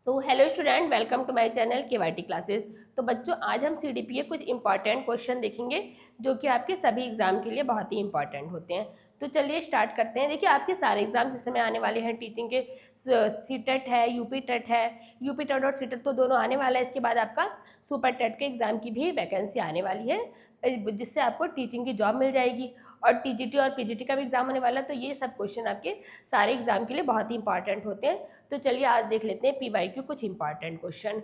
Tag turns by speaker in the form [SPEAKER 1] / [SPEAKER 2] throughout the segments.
[SPEAKER 1] So hello student, welcome to my channel KYT classes. तो बच्चों, आज हम सीडीपीए कुछ इंपॉर्टेंट क्वेश्चन देखेंगे जो कि आपके सभी एग्जाम के लिए बहुत ही इंपॉर्टेंट होते हैं। तो चलिए स्टार्ट करते हैं। देखिए, आपके सारे एग्जाम जिस समय आने वाले हैं, टीचिंग के सीटेट है, यूपी टेट है, यूपी टेट और सीटेट तो दोनों आने वाला है। इसके बाद आपका सुपर टेट के एग्जाम की भी वैकेंसी आने वाली है, जिससे आपको टीचिंग की जॉब मिल जाएगी। और टीजीटी और पीजीटी का भी एग्जाम होने वाला है। तो ये सब क्वेश्चन आपके सारे एग्जाम के लिए बहुत ही इंपॉर्टेंट होते हैं। तो चलिए आज देख लेते हैं पीवाईक्यू कुछ इंपॉर्टेंट क्वेश्चन।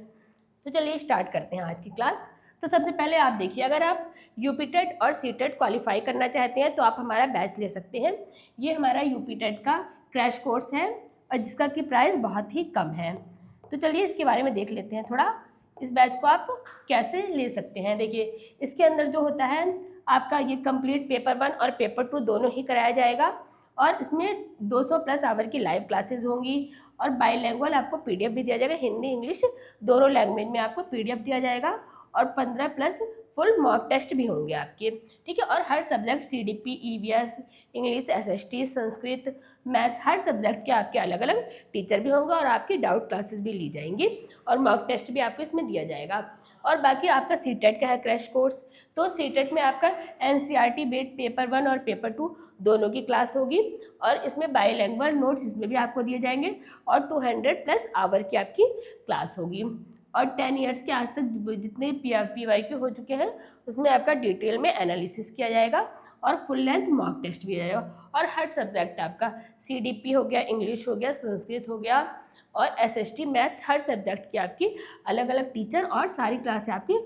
[SPEAKER 1] तो चलिए स्टार्ट करते हैं आज की क्लास। तो सबसे पहले आप देखिए, अगर आप यूपी टेट और सी टेट क्वालिफाई करना चाहते हैं तो आप हमारा बैच ले सकते हैं। ये हमारा यूपी टेट का क्रैश कोर्स है और जिसका कि प्राइस बहुत ही कम है। तो चलिए इसके बारे में देख लेते हैं थोड़ा, इस बैच को आप कैसे ले सकते हैं। देखिए, इसके अंदर जो होता है आपका ये कंप्लीट पेपर 1 और पेपर 2 दोनों ही कराया जाएगा। और इसमें 200 प्लस आवर की लाइव क्लासेस होंगी और बाईलैंग्वेज आपको पीडीएफ भी दिया जाएगा। हिंदी इंग्लिश दोनों लैंग्वेज में आपको पीडीएफ दिया जाएगा और 15 प्लस फुल मॉक टेस्ट भी होंगे आपके, ठीक है। और हर subject CDP, EVS, English, SST, Sanskrit, maths, हर सब्जेक्ट के आपके अलग अलग टीचर भी होंगे और आपकी डाउट क्लासेस भी ली जाएंगी और मॉक टेस्ट भी आपको इसमें दिया जाएगा। और बाकी आपका सीटेट का है क्रैश कोर्स। तो सीटेट में आपका एनसीईआरटी बेस्ड पेपर 1 और पेपर 2 दोनों की क्लास होगी और इसमें बाईलैंग्वेज नोट्स इसमें भी आपको दिए जाएंगे और 200 प्लस आवर की आपकी क्लास होगी। और 10 इयर्स के आज तक जितने पीवाईक्यू हो चुके हैं उसमें आपका डिटेल में एनालिसिस किया जाएगा और फुल लेंथ मॉक टेस्ट भी जाएगा। और हर सब्जेक्ट आपका सीडीपी हो गया, इंग्लिश हो गया, संस्कृत हो गया और एसएसटी, मैथ, हर सब्जेक्ट की आपकी अलग अलग टीचर और सारी क्लासें आपकी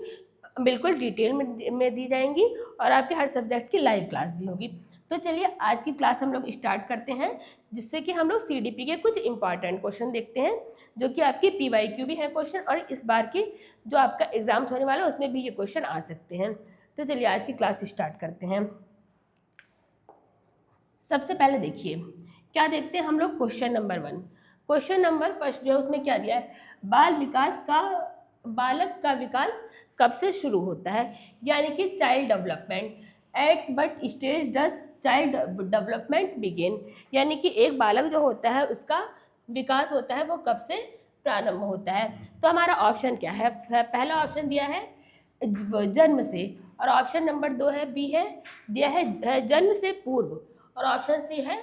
[SPEAKER 1] बिल्कुल डिटेल में दी जाएंगी और आपके हर सब्जेक्ट की लाइव क्लास भी होगी। तो चलिए आज की क्लास हम लोग स्टार्ट करते हैं, जिससे कि हम लोग सीडीपी के कुछ इंपॉर्टेंट क्वेश्चन देखते हैं जो कि आपके पीवाईक्यू भी है क्वेश्चन और इस बार के जो आपका एग्जाम्स होने वाला है उसमें भी ये क्वेश्चन आ सकते हैं। तो चलिए आज की क्लास स्टार्ट करते हैं। सबसे पहले देखिए क्या देखते हैं हम लोग, question number 1। Question number first जो है उसमें क्या दिया है, बालक का विकास कब से शुरू होता है, यानी कि child development. At what stage does child development begin, यानी कि एक बालक जो होता है उसका विकास होता है वो कब से प्रारंभ होता है। तो हमारा ऑप्शन क्या है, पहला ऑप्शन दिया है जन्म से और ऑप्शन नंबर 2 है बी है दिया है जन्म से पूर्व और ऑप्शन सी है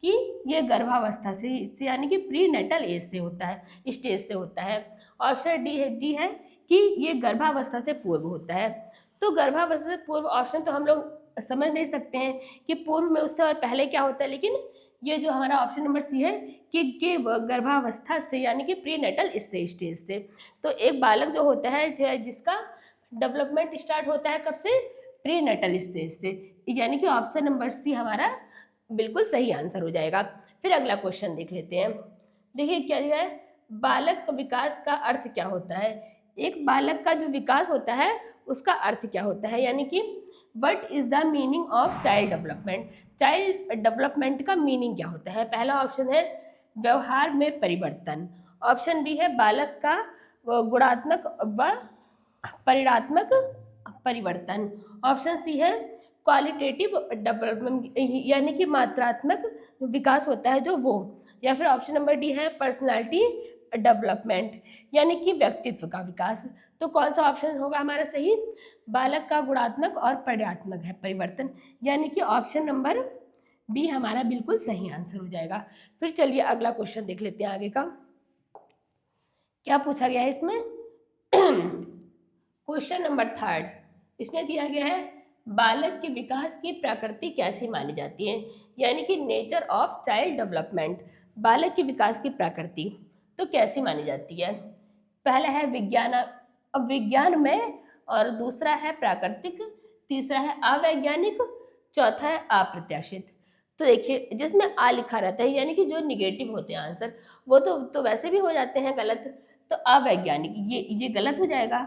[SPEAKER 1] कि ये गर्भावस्था से यानी कि प्री नेटल एज से होता है, स्टेज से होता है। ऑप्शन डी है कि ये गर्भावस्था से पूर्व होता है। तो गर्भावस्था से पूर्व ऑप्शन तो हम लोग समझ नहीं सकते हैं कि पूर्व में उससे और पहले क्या होता है, लेकिन ये जो हमारा ऑप्शन नंबर सी है कि गर्भावस्था से यानी कि प्री नेटल इससे स्टेज से। तो एक बालक जो होता है जिसका डेवलपमेंट स्टार्ट होता है कब से, प्री नेटल स्टेज से, यानी कि ऑप्शन नंबर सी हमारा बिल्कुल सही आंसर हो जाएगा। फिर अगला क्वेश्चन देख लेते हैं। देखिए क्या है, बालक का विकास का अर्थ क्या होता है। एक बालक का जो विकास होता है उसका अर्थ क्या होता है, यानी कि what is the meaning of child development. Child development का मीनिंग क्या होता है। पहला ऑप्शन है व्यवहार में परिवर्तन, ऑप्शन बी है बालक का गुणात्मक व परिणात्मक परिवर्तन, ऑप्शन सी है क्वालिटेटिव डेवलपमेंट यानी कि मात्रात्मक विकास होता है जो वो, या फिर ऑप्शन नंबर डी है पर्सनालिटी डेवलपमेंट यानी कि व्यक्तित्व का विकास। तो कौन सा ऑप्शन होगा हमारा सही, बालक का गुणात्मक और परिणात्मक है परिवर्तन, यानी कि ऑप्शन नंबर बी हमारा बिल्कुल सही आंसर हो जाएगा। फिर चलिए अगला क्वेश्चन देख लेते हैं आगे का क्या पूछा गया है इसमें। क्वेश्चन नंबर 3 इसमें दिया गया है बालक के विकास की प्रकृति कैसी मानी जाती है, यानी कि नेचर ऑफ चाइल्ड डेवलपमेंट, बालक के विकास की प्रकृति तो कैसी मानी जाती है। पहला है विज्ञान में और दूसरा है प्राकृतिक, तीसरा है अवैज्ञानिक, चौथा है अप्रत्याशित। तो देखिए जिसमें आ लिखा रहता है यानी कि जो निगेटिव होते हैं आंसर वो तो वैसे भी हो जाते हैं गलत, तो अवैज्ञानिक ये गलत हो जाएगा,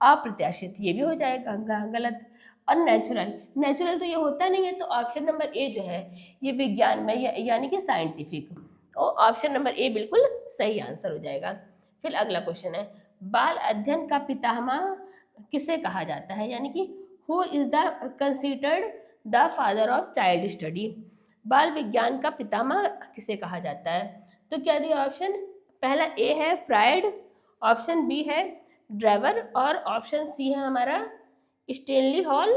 [SPEAKER 1] अप्रत्याशित ये भी हो जाएगा गलत, और नेचुरल तो ये होता नहीं है। तो ऑप्शन नंबर ए जो है ये विज्ञान में यानी कि साइंटिफिक, और ऑप्शन नंबर ए बिल्कुल सही आंसर हो जाएगा। फिर अगला क्वेश्चन है बाल अध्ययन का पितामह किसे कहा जाता है, यानी कि who is the considered the father of child study, बाल विज्ञान का पितामह किसे कहा जाता है। तो क्या दिया ऑप्शन, पहला ए है फ्राइड, ऑप्शन बी है ड्राइवर और ऑप्शन सी है हमारा स्टेनली हॉल,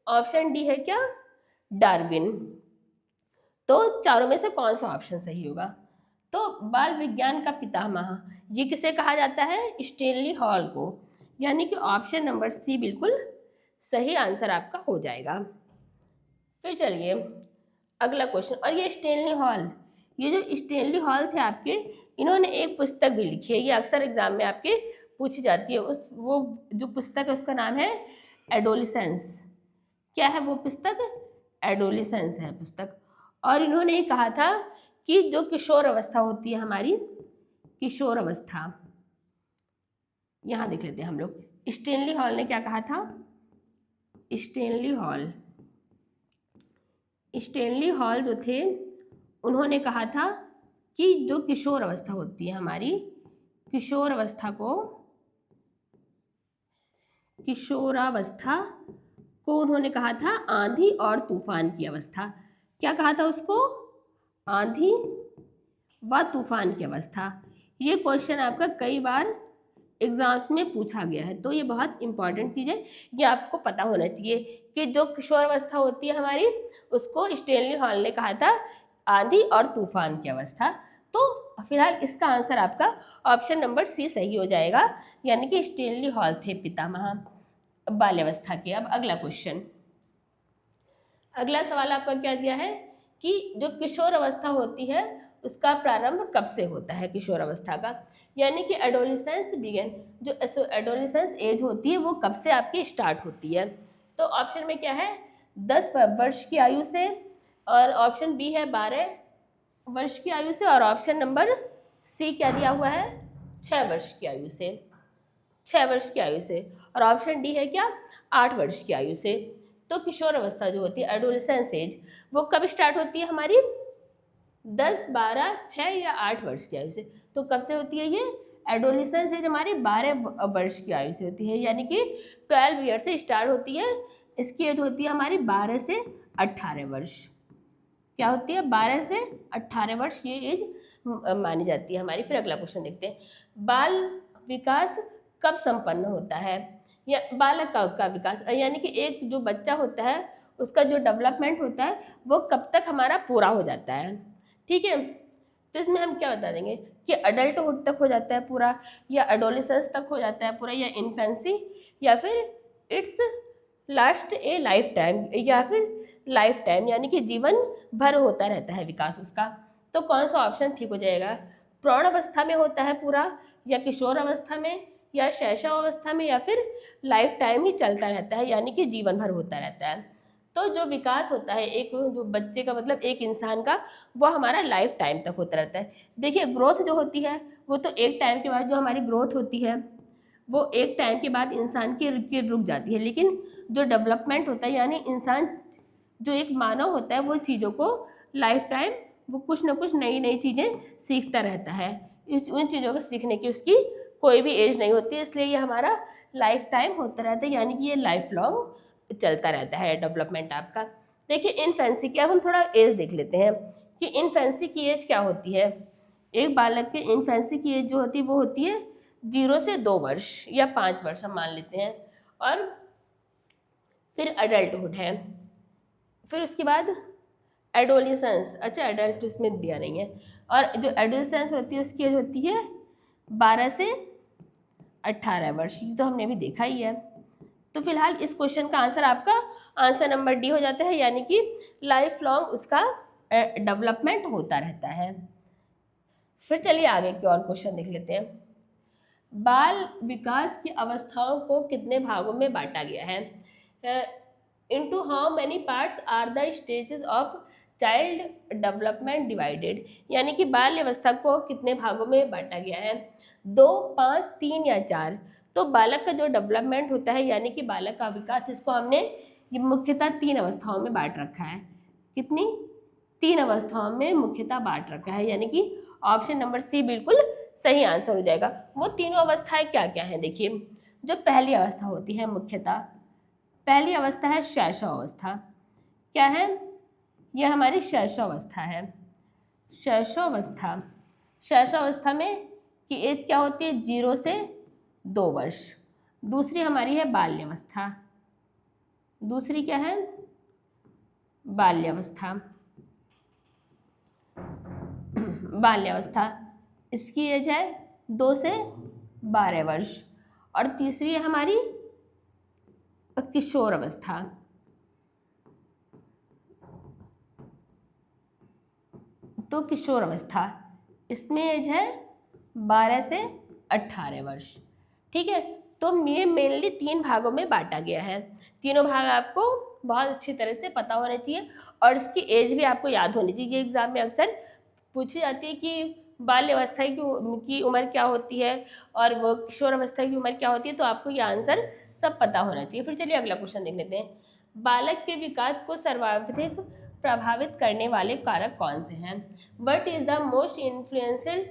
[SPEAKER 1] ऑप्शन डी है क्या डार्विन। तो चारों में से कौन सा ऑप्शन सही होगा? तो बाल विज्ञान का पितामह ये किसे कहा जाता है? स्टेनली हॉल को, यानी कि ऑप्शन नंबर सी बिल्कुल सही आंसर आपका हो जाएगा। फिर चलिए अगला क्वेश्चन, और ये स्टेनली हॉल, ये जो स्टेनली हॉल थे आपके, इन्होंने एक पुस्तक भी लिखी है, ये अक्सर एग्जाम में आपके पूछी जाती है। वो जो पुस्तक है उसका नाम है एडोलिसेंस। क्या है वो पुस्तक? एडोलिसेंस है पुस्तक। और इन्होंने ये कहा था कि जो किशोर अवस्था होती है हमारी, किशोर अवस्था, यहाँ देख लेते हैं हम लोग, स्टेनली हॉल ने क्या कहा था? स्टेनली हॉल जो थे उन्होंने कहा था कि जो किशोर अवस्था होती है हमारी, किशोरावस्था को उन्होंने कहा था आंधी और तूफान की अवस्था। क्या कहा था उसको? आंधी व तूफान की अवस्था। ये क्वेश्चन आपका कई बार एग्जाम्स में पूछा गया है, तो ये बहुत इंपॉर्टेंट चीज़ है, ये आपको पता होना चाहिए कि जो किशोरावस्था होती है हमारी उसको स्टेनली हॉल ने कहा था आंधी और तूफान की अवस्था। तो फिलहाल इसका आंसर आपका ऑप्शन नंबर सी सही हो जाएगा, यानी कि स्टेनली हॉल थे पितामह बाल्यावस्था के। अब अगला क्वेश्चन, अगला सवाल आपका क्या दिया है कि जो किशोर अवस्था होती है उसका प्रारंभ कब से होता है किशोर अवस्था का, यानी कि एडोलिसेंस बिगिन, जो एडोलिसेंस एज होती है वो कब से आपकी स्टार्ट होती है। तो ऑप्शन में क्या है? 10 वर्ष की आयु से, और ऑप्शन बी है 12 वर्ष की आयु से, और ऑप्शन नंबर सी क्या दिया हुआ है? 6 वर्ष की आयु से, 6 वर्ष की आयु से, और ऑप्शन डी है क्या 8 वर्ष की आयु से। तो किशोर अवस्था जो होती है एडोलेसेंस एज, वो कब स्टार्ट होती है हमारी? 10, 12, 6 या 8 वर्ष की आयु से। तो कब से होती है ये एडोलेसेंस एज? हमारी 12 वर्ष की आयु से होती है, यानी कि 12 ईयर से स्टार्ट होती है। इसकी एज होती है हमारी 12 से 18 वर्ष। क्या होती है? 12 से 18 वर्ष ये एज मानी जाती है हमारी। फिर अगला क्वेश्चन देखते हैं, बाल विकास कब संपन्न होता है, या बालक का विकास, यानी कि एक जो बच्चा होता है उसका जो डेवलपमेंट होता है वो कब तक हमारा पूरा हो जाता है। ठीक है, तो इसमें हम क्या बता देंगे कि अडल्टहुड तक हो जाता है पूरा, या एडोलेसेंस तक हो जाता है पूरा, या इन्फेंसी, या फिर it's last A life time, या फिर लाइफ टाइम, यानी कि जीवन भर होता रहता है विकास उसका। तो कौन सा ऑप्शन ठीक हो जाएगा? प्रौढ़ अवस्था में होता है पूरा, या किशोर अवस्था में, या शैशव अवस्था में, या फिर लाइफ टाइम ही चलता रहता है, यानी कि जीवन भर होता रहता है। तो जो विकास होता है एक जो बच्चे का, मतलब एक इंसान का, वो हमारा लाइफ टाइम तक होता रहता है। देखिए ग्रोथ जो होती है वो तो एक टाइम के बाद, जो हमारी ग्रोथ होती है वो एक टाइम के बाद इंसान की रुक जाती है, लेकिन जो डेवलपमेंट होता है, यानी इंसान जो एक मानव होता है वो चीज़ों को लाइफ टाइम वो कुछ ना कुछ नई नई चीज़ें सीखता रहता है। उन चीज़ों को सीखने की उसकी कोई भी एज नहीं होती, इसलिए ये हमारा लाइफ टाइम होता रहता है, यानी कि ये लाइफ लॉन्ग चलता रहता है डेवलपमेंट आपका। देखिए इनफेंसी की, अब हम थोड़ा एज देख लेते हैं कि इनफेंसी की एज क्या होती है। एक बालक के इनफेंसी की एज जो होती है वो होती है 0 से 2 वर्ष या 5 वर्ष हम मान लेते हैं, और फिर अडल्टहुड है, फिर उसके बाद एडोलिसेंस, अच्छा एडल्ट इसमें दिया नहीं है, और जो एडोलिसेंस होती है उसकी एज होती है 12 से 18 वर्ष, ये तो हमने अभी देखा ही है। तो फिलहाल इस क्वेश्चन का आंसर आपका आंसर नंबर डी हो जाता है, यानी कि लाइफ लॉन्ग उसका डेवलपमेंट होता रहता है। फिर चलिए आगे की और क्वेश्चन देख लेते हैं, बाल विकास की अवस्थाओं को कितने भागों में बांटा गया है? Into how many parts are the stages of child development divided, यानी कि बाल अवस्था को कितने भागों में बांटा गया है? 2, 5, 3 या 4। तो बालक का जो डेवलपमेंट होता है, यानी कि बालक का विकास, इसको हमने ये मुख्यतः 3 अवस्थाओं में बांट रखा है। कितनी? 3 अवस्थाओं में मुख्यतः बांट रखा है, यानी कि ऑप्शन नंबर सी बिल्कुल सही आंसर हो जाएगा। वो तीनों अवस्थाएं क्या क्या हैं? देखिए, जो पहली अवस्था होती है मुख्यतः, पहली अवस्था है शैशव अवस्था। क्या है? यह हमारी शैशव अवस्था है। शैशव अवस्था शैशवावस्था में की एज क्या होती है, 0 से 2 वर्ष। दूसरी हमारी है बाल्यावस्था। दूसरी क्या है, बाल्यावस्था। बाल्यावस्था इसकी एज है 2 से 12 वर्ष। और तीसरी है हमारी किशोर अवस्था। तो किशोर अवस्था इसमें एज है 12 से 18 वर्ष। ठीक है, तो ये मेनली 3 भागों में बांटा गया है। तीनों भाग आपको बहुत अच्छी तरह से पता होना चाहिए और इसकी एज भी आपको याद होनी चाहिए। एग्जाम में अक्सर पूछी जाती है कि बाल्यावस्था की उम्र क्या होती है और वो किशोर अवस्था की उम्र क्या होती है, तो आपको ये आंसर सब पता होना चाहिए। फिर चलिए अगला क्वेश्चन देख लेते हैं। बालक के विकास को सर्वाधिक प्रभावित करने वाले कारक कौन से हैं? What is the most influential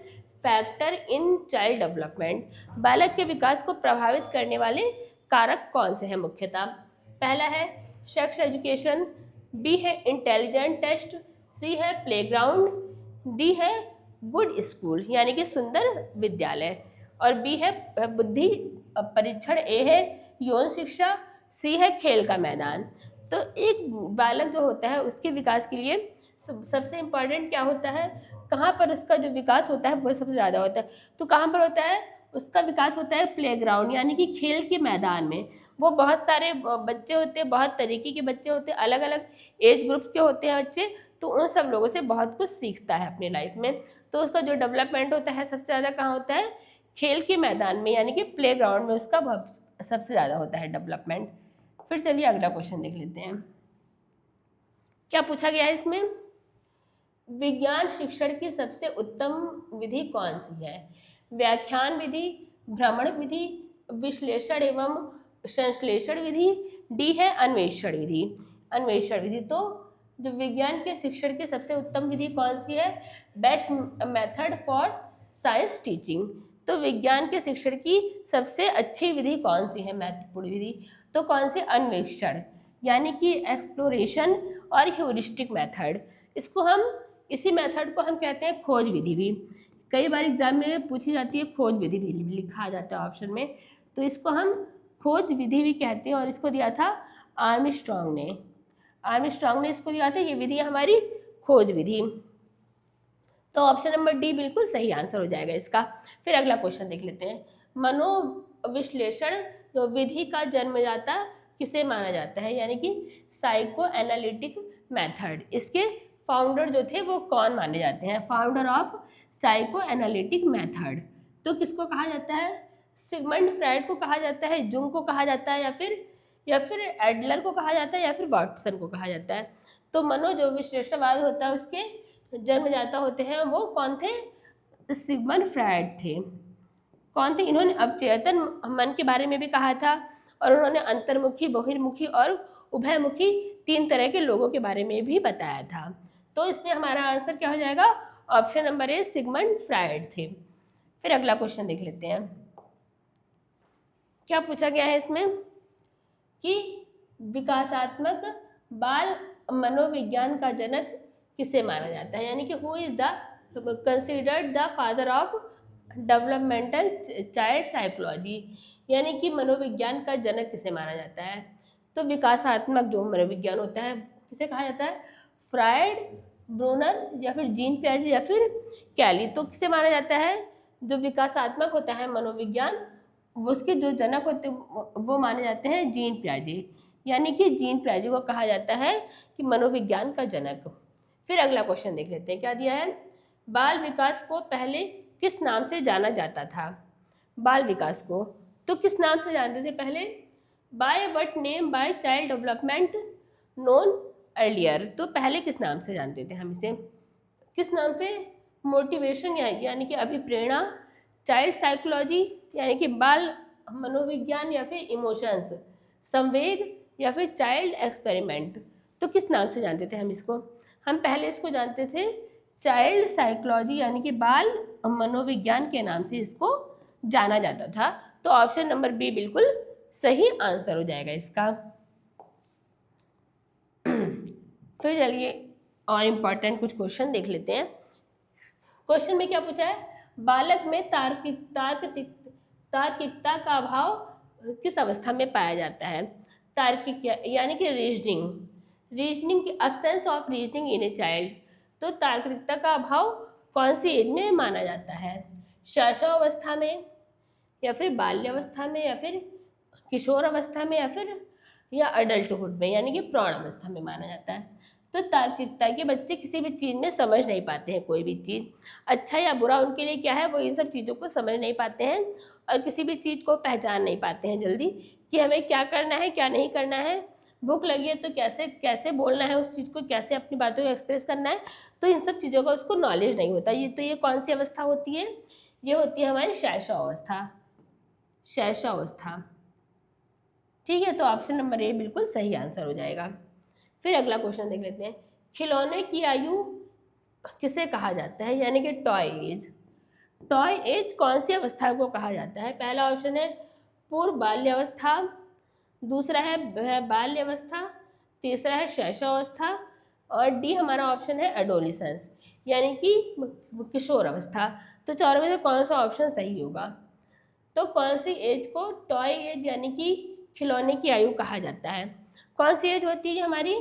[SPEAKER 1] factor in child development? बालक के विकास को प्रभावित करने वाले कारक कौन से हैं मुख्यतः? पहला है सेक्स एजुकेशन, बी है इंटेलिजेंट टेस्ट, सी है प्लेग्राउंड, डी है गुड स्कूल यानी कि सुंदर विद्यालय, और बी है बुद्धि परीक्षण, ए है यौन शिक्षा, सी है खेल का मैदान। तो एक बालक जो होता है उसके विकास के लिए सबसे इम्पॉर्टेंट क्या होता है, कहाँ पर उसका जो विकास होता है वो सबसे ज़्यादा होता है। तो कहाँ पर होता है, उसका विकास होता है प्लेग्राउंड यानी कि खेल के मैदान में। वो बहुत सारे बच्चे होते हैं, बहुत तरीके के बच्चे होते हैं, अलग अलग एज ग्रुप के होते हैं बच्चे, तो उन सब लोगों से बहुत कुछ सीखता है अपनी लाइफ में। तो उसका जो डेवलपमेंट होता है सबसे ज़्यादा कहाँ होता है, खेल के मैदान में यानी कि प्लेग्राउंड में उसका सबसे ज़्यादा होता है डेवलपमेंट। फिर चलिए अगला क्वेश्चन देख लेते हैं। क्या पूछा गया है इसमें, विज्ञान शिक्षण की सबसे उत्तम विधि कौन सी है? व्याख्यान विधि, भ्रमण विधि, विश्लेषण एवं संश्लेषण विधि, डी है अन्वेषण विधि। अन्वेषण विधि, तो जो विज्ञान के शिक्षण की सबसे उत्तम विधि कौन सी है, best method for science teaching. तो विज्ञान के शिक्षण की सबसे अच्छी विधि कौन सी है, महत्वपूर्ण विधि, तो कौन सी, अन्वेषण यानी कि एक्सप्लोरेशन और ह्यूरिस्टिक मेथड। इसको हम इसी मेथड को हम कहते हैं खोज विधि भी। कई बार एग्जाम में पूछी जाती है खोज विधि भी लिखा जाता है ऑप्शन में, तो इसको हम खोज विधि भी कहते हैं और इसको दिया था आर्मस्ट्रॉन्ग ने। आर्मस्ट्रॉन्ग ने इसको दिया था, ये विधि हमारी खोज विधि। तो ऑप्शन नंबर डी बिल्कुल सही आंसर हो जाएगा इसका। फिर अगला क्वेश्चन देख लेते हैं। मनोविश्लेषण विधि का जन्मदाता किसे माना जाता है, यानी कि साइको एनालिटिक मेथड, इसके फाउंडर जो थे वो कौन माने जाते हैं, founder of psycho analytic method. तो किसको कहा जाता है, सिगमंड फ्राइड को कहा जाता है, जुंग को कहा जाता है, या फिर एडलर को कहा जाता है, या फिर वाटसन को कहा जाता है। तो मनो जो विश्लेषणवाद होता है उसके जन्मदाता होते हैं वो कौन थे, सिगमंड फ्राइड थे। कौन थे, इन्होंने अवचेतन मन के बारे में भी कहा था और उन्होंने अंतर्मुखी, बहिर्मुखी और उभयमुखी 3 तरह के लोगों के बारे में भी बताया था। तो इसमें हमारा आंसर क्या हो जाएगा, option number A Sigmund Freud थे। फिर अगला क्वेश्चन देख लेते हैं। क्या पूछा गया है इसमें कि विकासात्मक बाल मनोविज्ञान का जनक किसे माना जाता है, यानी कि who is the considered the father of developmental child psychology, यानी कि मनोविज्ञान का जनक किसे माना जाता है। तो विकासात्मक जो मनोविज्ञान होता है किसे कहा जाता है, फ्राइड, ब्रूनर, या फिर जीन पियाजे, या फिर कैली। तो किसे माना जाता है, जो विकासात्मक होता है मनोविज्ञान उसके जो जनक होते वो माने जाते हैं जीन पियाजे, यानी कि जीन पियाजे को कहा जाता है कि मनोविज्ञान का जनक। फिर अगला क्वेश्चन देख लेते हैं। क्या दिया है, बाल विकास को पहले किस नाम से जाना जाता था। बाल विकास को तो किस नाम से जानते थे पहले, by what name by child development known earlier. तो पहले किस नाम से जानते थे हम इसे, किस नाम से, मोटिवेशन यानी कि अभिप्रेरणा, चाइल्ड साइकोलॉजी यानी कि बाल मनोविज्ञान, या फिर इमोशंस संवेग, या फिर चाइल्ड एक्सपेरिमेंट। तो किस नाम से जानते थे हम इसको, हम पहले इसको जानते थे चाइल्ड साइकोलॉजी यानी कि बाल मनोविज्ञान के नाम से इसको जाना जाता था। तो ऑप्शन नंबर बी बिल्कुल सही आंसर हो जाएगा इसका। फिर चलिए और इम्पॉर्टेंट कुछ क्वेश्चन देख लेते हैं। क्वेश्चन में क्या पूछा है, बालक में तार्किकता का अभाव किस अवस्था में पाया जाता है। तार्किक यानी कि रीजनिंग की absence of reasoning in a child. तो तार्किकता का अभाव कौन सी एज में माना जाता है, शैशवावस्था में, या फिर बाल्यावस्था में, या फिर किशोर अवस्था में, या अडल्टहुड में यानी कि प्रौढ़ अवस्था में माना जाता है। तो तार्किकता के बच्चे किसी भी चीज़ में समझ नहीं पाते हैं, कोई भी चीज़ अच्छा या बुरा उनके लिए क्या है, वो इन सब चीज़ों को समझ नहीं पाते हैं और किसी भी चीज़ को पहचान नहीं पाते हैं जल्दी कि हमें क्या करना है क्या नहीं करना है। भूख लगी है तो कैसे कैसे बोलना है उस चीज़ को, कैसे अपनी बातों को एक्सप्रेस करना है, तो इन सब चीज़ों का उसको नॉलेज नहीं होता। ये कौन सी अवस्था होती है, ये होती है हमारी शैशवावस्था। ठीक है, तो ऑप्शन नंबर ए बिल्कुल सही आंसर हो जाएगा। फिर अगला क्वेश्चन देख लेते हैं, खिलौने की आयु किसे कहा जाता है, यानी कि टॉय एज। टॉय एज कौन सी अवस्था को कहा जाता है। पहला ऑप्शन है पूर्व बाल्यावस्था, दूसरा है बाल्यावस्था, तीसरा है शैशवावस्था, और डी हमारा ऑप्शन है एडोलिसेंस यानी कि किशोर अवस्था। तो चारों में से कौन सा ऑप्शन सही होगा। तो कौन सी एज को टॉय एज यानी कि खिलौने की आयु कहा जाता है। कौन सी एज होती है ये हमारी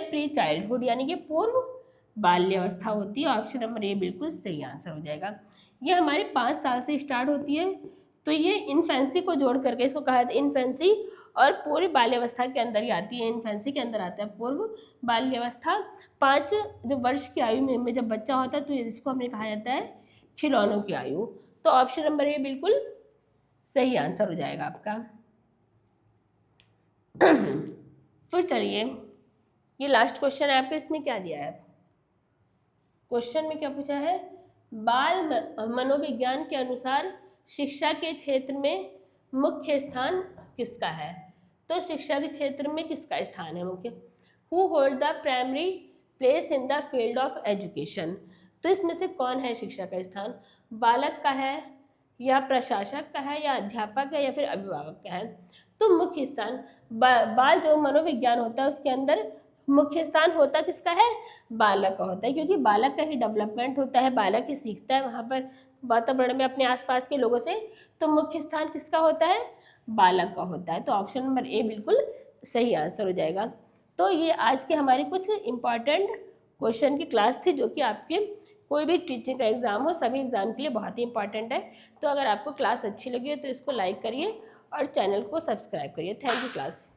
[SPEAKER 1] प्री चाइल्डहुड यानी कि पूर्व बाल्यावस्था होती है। ऑप्शन नंबर ए बिल्कुल सही आंसर हो जाएगा। ये हमारे 5 साल से स्टार्ट होती है, तो ये इन्फेंसी को जोड़ करके इसको कहा जाता है इन्फेंसी, और पूर्व बाल्यावस्था के अंदर ही आती है, इन्फेंसी के अंदर आता है पूर्व बाल्यावस्था। 5 वर्ष की आयु में जब बच्चा होता है तो इसको हमने कहा जाता है खिलौनों की आयु। तो ऑप्शन नंबर ए बिल्कुल सही आंसर हो जाएगा आपका। फिर चलिए, ये लास्ट क्वेश्चन है आपके, इसमें क्या दिया है, क्वेश्चन में क्या पूछा है, बाल मनोविज्ञान के अनुसार शिक्षा के क्षेत्र में मुख्य स्थान किसका है। तो शिक्षा के क्षेत्र में किसका स्थान है मुख्य। Who hold the primary place in the field of education. तो इसमें से कौन है शिक्षा का स्थान, बालक का है, या प्रशासक का है, या अध्यापक है, या फिर अभिभावक का है। तो मुख्य स्थान बाल जो मनोविज्ञान होता है उसके अंदर मुख्य स्थान होता किसका है, बालक का होता है, क्योंकि बालक का ही डेवलपमेंट होता है, बालक ही सीखता है वहाँ पर वातावरण में अपने आसपास के लोगों से। तो मुख्य स्थान किसका होता है, बालक का होता है। तो ऑप्शन नंबर ए बिल्कुल सही आंसर हो जाएगा। तो ये आज के हमारे कुछ इम्पॉर्टेंट क्वेश्चन की क्लास थी, जो कि आपके कोई भी टीचिंग का एग्ज़ाम हो, सभी एग्ज़ाम के लिए बहुत ही इंपॉर्टेंट है। तो अगर आपको क्लास अच्छी लगी है तो इसको लाइक करिए और चैनल को सब्सक्राइब करिए। Thank you class.